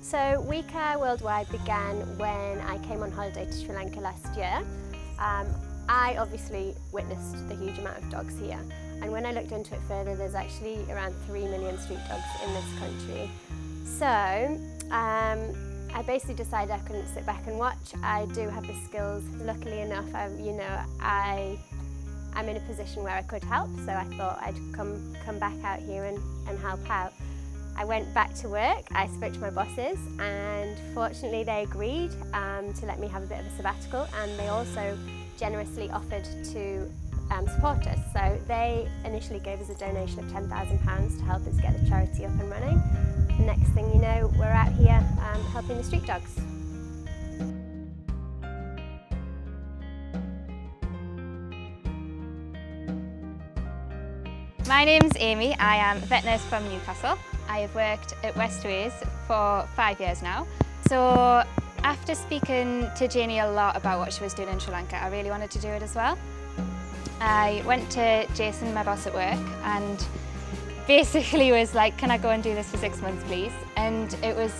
So WECare Worldwide began when I came on holiday to Sri Lanka last year. I obviously witnessed the huge amount of dogs here, and when I looked into it further, there's actually around 3 million street dogs in this country. So I basically decided I couldn't sit back and watch. I do have the skills. Luckily enough, I'm in a position where I could help, so I thought I'd come back out here and help out. I went back to work, I spoke to my bosses, and fortunately they agreed to let me have a bit of a sabbatical, and they also generously offered to support us. So they initially gave us a donation of £10,000 to help us get the charity up and running. The next thing you know, we're out here helping the street dogs. My name's Amy, I am a vet nurse from Newcastle. I have worked at Westways for 5 years now. So after speaking to Janie a lot about what she was doing in Sri Lanka, I really wanted to do it as well. I went to Jason, my boss at work, and basically was like, can I go and do this for 6 months please? And it was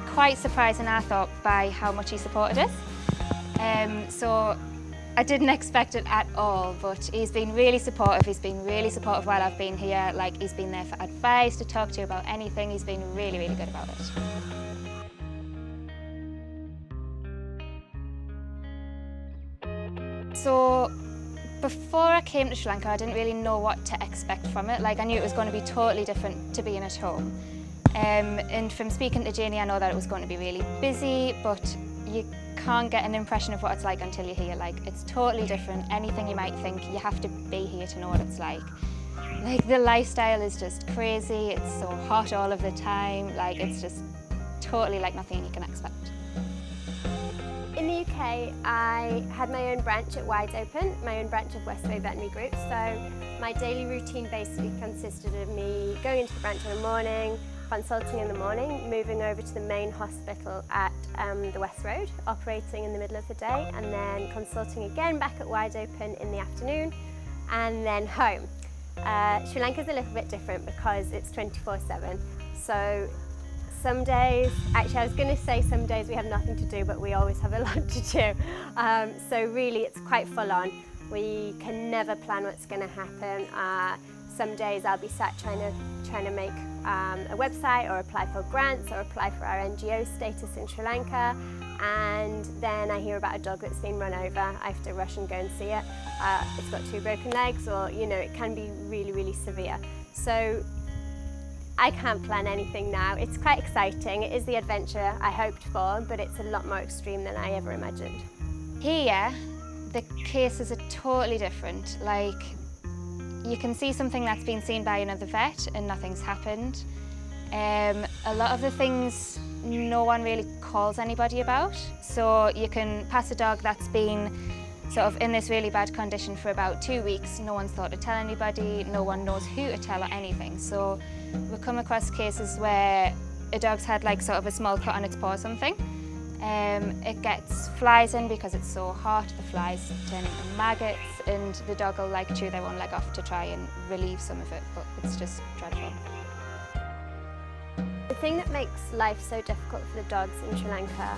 quite surprising, I thought, by how much he supported us. So I didn't expect it at all, but he's been really supportive. He's been really supportive while I've been here. Like, he's been there for advice, to talk to you about anything. He's been really, really good about it. So before I came to Sri Lanka, I didn't really know what to expect from it. Like, I knew it was going to be totally different to being at home. And from speaking to Janie, I know that it was going to be really busy, but you can't get an impression of what it's like until you're here. Like, it's totally different. Anything you might think, you have to be here to know what it's like. Like, the lifestyle is just crazy. It's so hot all of the time. Like, it's just totally like nothing you can expect. In the UK, I had my own branch at Wide Open, my own branch of Westway Veterinary Group. So my daily routine basically consisted of me going into the branch in the morning, consulting in the morning, moving over to the main hospital at the West Road, operating in the middle of the day, and then consulting again back at Wide Open in the afternoon, and then home. Sri Lanka is a little bit different because it's 24/7. So some days, actually I was going to say some days we have nothing to do, but we always have a lot to do. So really it's quite full on. We can never plan what's going to happen. Some days I'll be sat trying to make a website or apply for grants or apply for our NGO status in Sri Lanka, and then I hear about a dog that's been run over. I have to rush and go and see it. It's got 2 broken legs, or it can be really, really severe. So I can't plan anything now. It's quite exciting. It is the adventure I hoped for, but it's a lot more extreme than I ever imagined. Here, the cases are totally different. Like, you can see something that's been seen by another vet and nothing's happened. A lot of the things no one really calls anybody about. So you can pass a dog that's been sort of in this really bad condition for about 2 weeks. No one's thought to tell anybody, no one knows who to tell or anything. So we come across cases where a dog's had like sort of a small cut on its paw or something. It gets flies in because it's so hot, the flies turn into maggots, and the dog will like chew their one leg off to try and relieve some of it, but it's just dreadful. The thing that makes life so difficult for the dogs in Sri Lanka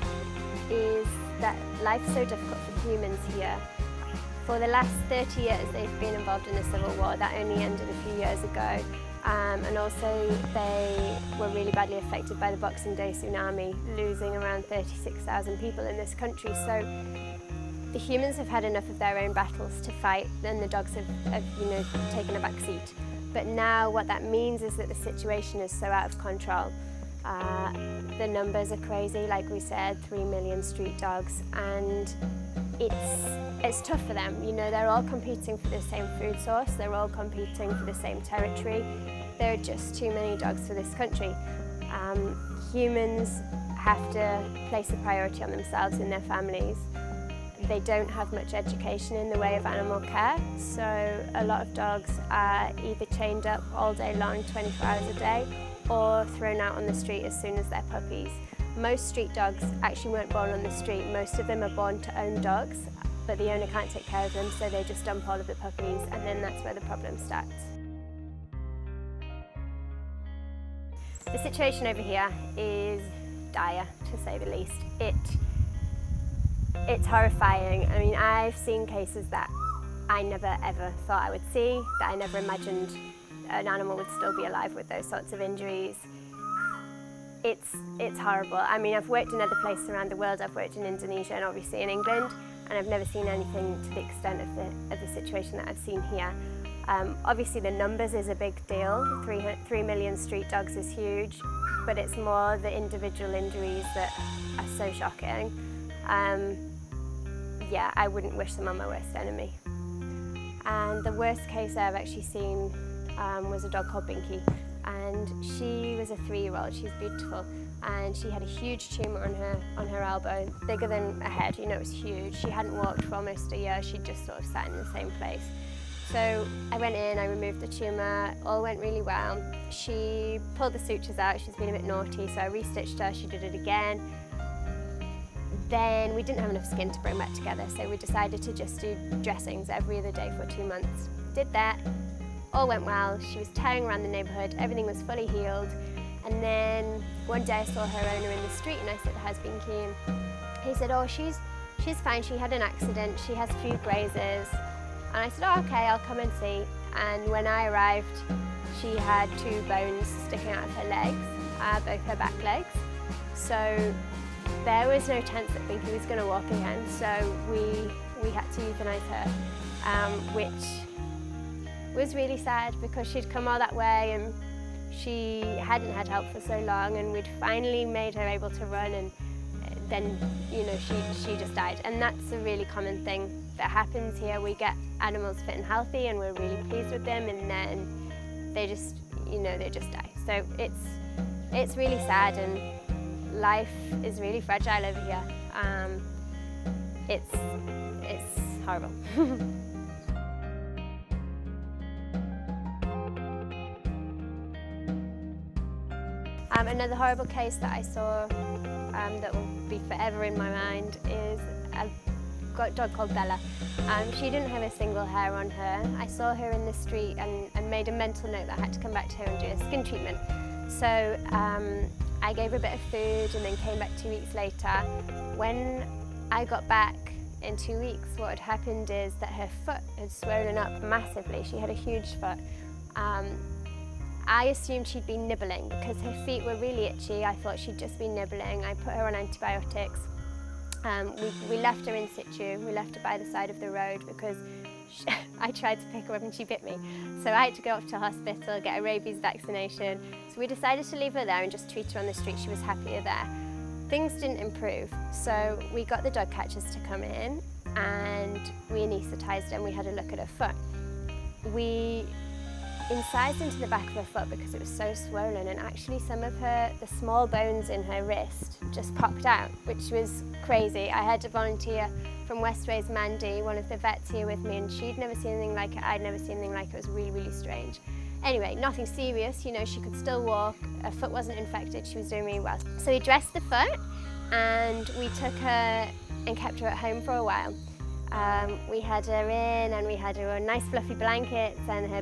is that life's so difficult for humans here. For the last 30 years they've been involved in a civil war that only ended a few years ago. And also they were really badly affected by the Boxing Day tsunami, losing around 36,000 people in this country. So the humans have had enough of their own battles to fight, and the dogs have taken a back seat. But now what that means is that the situation is so out of control. The numbers are crazy, like we said, 3 million street dogs, and it's tough for them. They're all competing for the same food source, they're all competing for the same territory. There are just too many dogs for this country. Humans have to place a priority on themselves and their families. They don't have much education in the way of animal care, so a lot of dogs are either chained up all day long, 24 hours a day, or thrown out on the street as soon as they're puppies. Most street dogs actually weren't born on the street. Most of them are born to own dogs, but the owner can't take care of them, so they just dump all of the puppies, and then that's where the problem starts. The situation over here is dire, to say the least. It's horrifying. I mean, I've seen cases that I never ever thought I would see, that I never imagined an animal would still be alive with those sorts of injuries. It's horrible. I mean, I've worked in other places around the world. I've worked in Indonesia and obviously in England, and I've never seen anything to the extent of the situation that I've seen here. Obviously the numbers is a big deal. 3 million street dogs is huge, but it's more the individual injuries that are so shocking. Yeah, I wouldn't wish them on my worst enemy. And the worst case I've actually seen was a dog called Binky, and she was a 3-year-old. She's beautiful, and she had a huge tumour on her elbow, bigger than a head. You know, it was huge. She hadn't walked for almost a year. She'd just sort of sat in the same place. So I went in, I removed the tumour, all went really well. She pulled the sutures out. She's been a bit naughty, so I restitched her. She did it again. Then we didn't have enough skin to bring back together, so we decided to just do dressings every other day for 2 months. Did that, all went well. She was tearing around the neighbourhood, everything was fully healed. And then one day I saw her owner in the street, and I said, "How's Binky?" And he said, "Oh, she's fine, she had an accident, she has a few grazes." And I said, "Oh, okay, I'll come and see." And when I arrived, she had 2 bones sticking out of her legs, both her back legs. So there was no chance that Binky was going to walk again, so we had to euthanize her, which was really sad because she'd come all that way and she hadn't had help for so long, and we'd finally made her able to run, and then, you know, she just died. And that's a really common thing that happens here. We get animals fit and healthy and we're really pleased with them, and then they just, you know, they just die. So it's really sad, and life is really fragile over here. It's horrible. Another horrible case that I saw that will be forever in my mind is a dog called Bella. She didn't have a single hair on her. I saw her in the street and made a mental note that I had to come back to her and do a skin treatment. So I gave her a bit of food and then came back 2 weeks later. When I got back in 2 weeks, what had happened is that her foot had swollen up massively. She had a huge foot. I assumed she'd been nibbling because her feet were really itchy. I thought she'd just been nibbling. I put her on antibiotics. We left her in situ. We left her by the side of the road because I tried to pick her up and she bit me. So I had to go off to hospital, get a rabies vaccination. So we decided to leave her there and just treat her on the street. She was happier there. Things didn't improve, so we got the dog catchers to come in and we anaesthetized her and we had a look at her foot. We incised into the back of her foot because it was so swollen, and actually some of the small bones in her wrist just popped out, which was crazy. I had a volunteer from Westways, Mandy, one of the vets here with me, and she'd never seen anything like it. I'd never seen anything like it. It was really, really strange. Anyway, nothing serious, you know, she could still walk, her foot wasn't infected, she was doing really well. So we dressed the foot and we took her and kept her at home for a while. We had her in and we had her on nice fluffy blankets, and her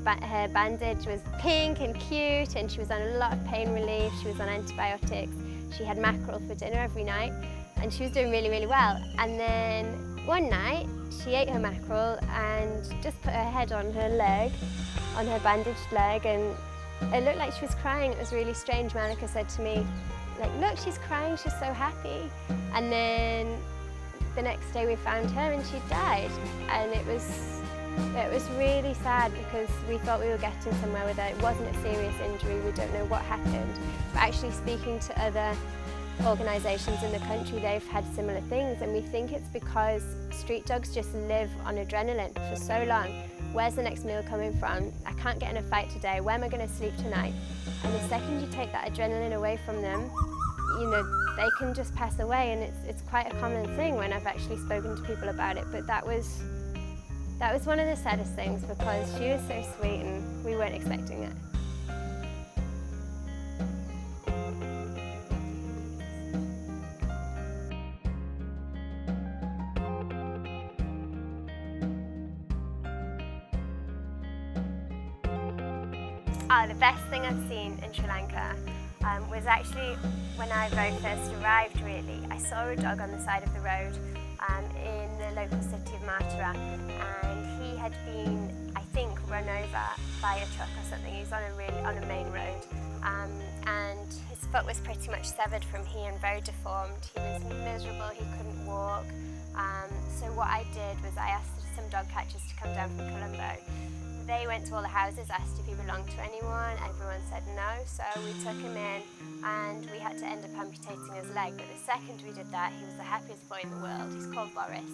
bandage was pink and cute, and she was on a lot of pain relief, she was on antibiotics, she had mackerel for dinner every night, and she was doing really, really well. And then one night she ate her mackerel and just put her head on her leg, on her bandaged leg, and it looked like she was crying. It was really strange. Monica said to me, like, "Look, she's crying, she's so happy." And then the next day we found her and she died, and it was really sad because we thought we were getting somewhere with her. It wasn't a serious injury, we don't know what happened, but actually speaking to other organisations in the country, they've had similar things, and we think it's because street dogs just live on adrenaline for so long. Where's the next meal coming from? I can't get in a fight today, where am I going to sleep tonight? And the second you take that adrenaline away from them, you know, they can just pass away, and it's quite a common thing when I've actually spoken to people about it. But that was one of the saddest things because she was so sweet and we weren't expecting it. The best thing I've seen in Sri Lanka was actually when I very first arrived, really. I saw a dog on the side of the road in the local city of Mathura, and he had been, I think, run over by a truck or something. He was on a main road, and his foot was pretty much severed from here and very deformed. He was miserable, he couldn't walk. So what I did was I asked some dog catchers to come down from Colombo. They went to all the houses, asked if he belonged to anyone. Everyone said no, so we took him in and we had to end up amputating his leg. But the second we did that, he was the happiest boy in the world. He's called Boris.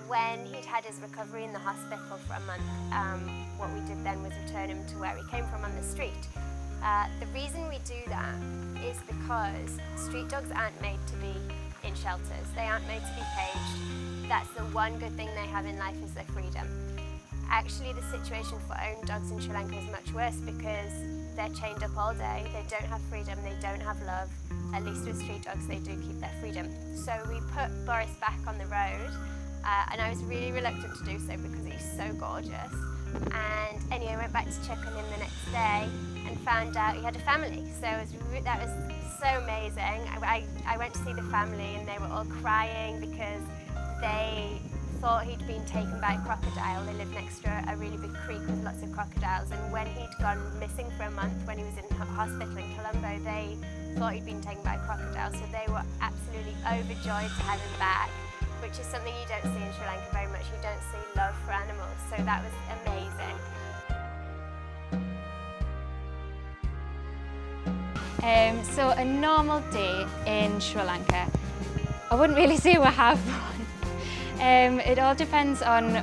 When he'd had his recovery in the hospital for a month, what we did then was return him to where he came from on the street. The reason we do that is because street dogs aren't made to be in shelters. They aren't made to be caged. That's the one good thing they have in life, is their freedom. Actually, the situation for owned dogs in Sri Lanka is much worse because they're chained up all day, they don't have freedom, they don't have love. At least with street dogs, they do keep their freedom. So we put Boris back on the road, and I was really reluctant to do so because he's so gorgeous. And anyway, I went back to check on him the next day and found out he had a family. So that was so amazing. I went to see the family and they were all crying because they thought he'd been taken by a crocodile. They lived next to a really big creek with lots of crocodiles, and when he'd gone missing for a month, when he was in hospital in Colombo, they thought he'd been taken by a crocodile, so they were absolutely overjoyed to have him back, which is something you don't see in Sri Lanka very much. You don't see love for animals, so that was amazing. So a normal day in Sri Lanka, I wouldn't really say we have one. It all depends on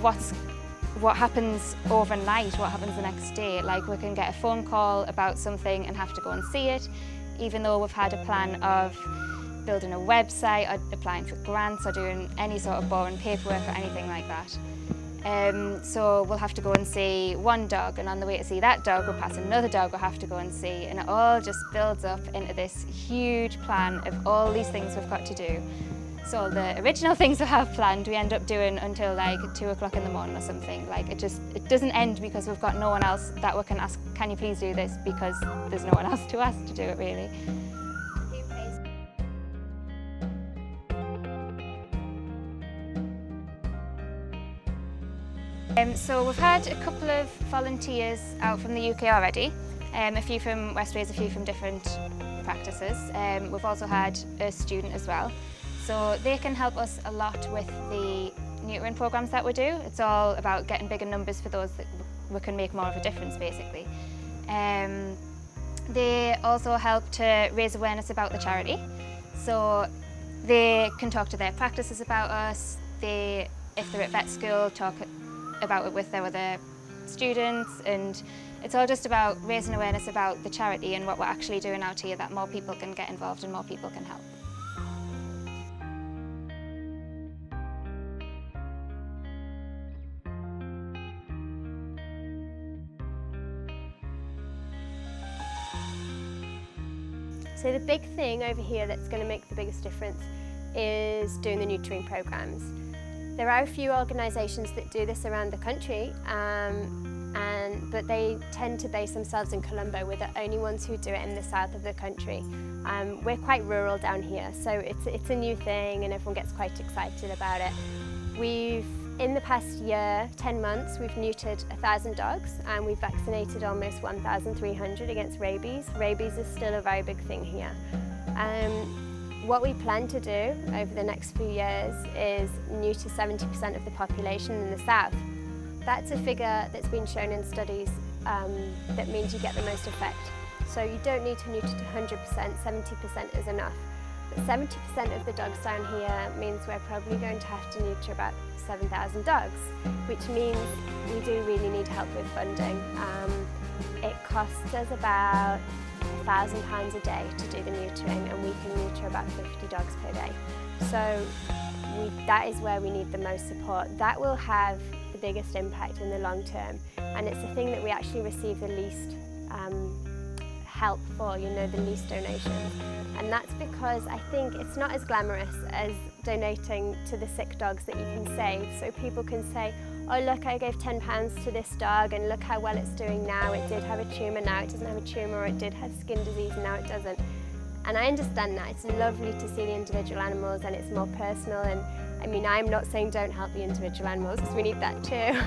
what happens overnight, what happens the next day. Like, we can get a phone call about something and have to go and see it, even though we've had a plan of building a website or applying for grants or doing any sort of boring paperwork or anything like that. So we'll have to go and see one dog, and on the way to see that dog we'll pass another dog we'll have to go and see, and it all just builds up into this huge plan of all these things we've got to do. So the original things we have planned we end up doing until like 2 o'clock in the morning or something. Like, it doesn't end because we've got no one else that we can ask, can you please do this, because there's no one else to ask to do it, really. So we've had a couple of volunteers out from the UK already, a few from West Wales, a few from different practices. We've also had a student as well. So they can help us a lot with the neutering programs that we do. It's all about getting bigger numbers for those that we can make more of a difference, basically. They also help to raise awareness about the charity. So they can talk to their practices about us. If they're at vet school, talk about it with their other students, and it's all just about raising awareness about the charity and what we're actually doing out here, that more people can get involved and more people can help. So the big thing over here that's going to make the biggest difference is doing the neutering programs. There are a few organisations that do this around the country, but they tend to base themselves in Colombo. We're the only ones who do it in the south of the country. We're quite rural down here, so it's a new thing and everyone gets quite excited about it. In the past year, 10 months, we've neutered 1,000 dogs and we've vaccinated almost 1,300 against rabies. Rabies is still a very big thing here. What we plan to do over the next few years is neuter 70% of the population in the south. That's a figure that's been shown in studies that means you get the most effect. So you don't need to neuter to 100%, 70% is enough. But 70% of the dogs down here means we're probably going to have to neuter about 7,000 dogs, which means we do really need help with funding. It costs us about £1,000 a day to do the neutering, and we can neuter about 50 dogs per day. So that is where we need the most support. That will have the biggest impact in the long term, and it's the thing that we actually receive the least help for, the least donations. And that's because I think it's not as glamorous as donating to the sick dogs that you can save. So people can say, oh look, I gave £10 to this dog and look how well it's doing now. It did have a tumour, now it doesn't have a tumour, or it did have skin disease and now it doesn't. And I understand that. It's lovely to see the individual animals and it's more personal. And I mean, I'm not saying don't help the individual animals, because we need that too.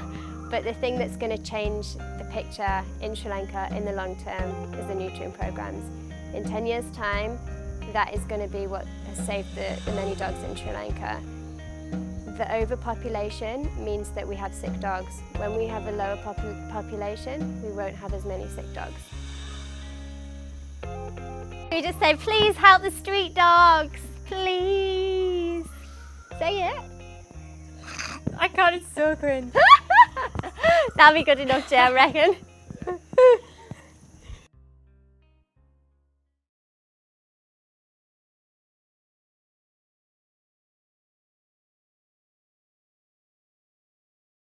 But the thing that's going to change the picture in Sri Lanka in the long term is the nutrient programs. In 10 years' time, that is going to be what has saved the many dogs in Sri Lanka. The overpopulation means that we have sick dogs. When we have a lower population, we won't have as many sick dogs. We just say, please help the street dogs, please. Say it. I can't, it's so cringe. That'll be good enough, Jay, I reckon.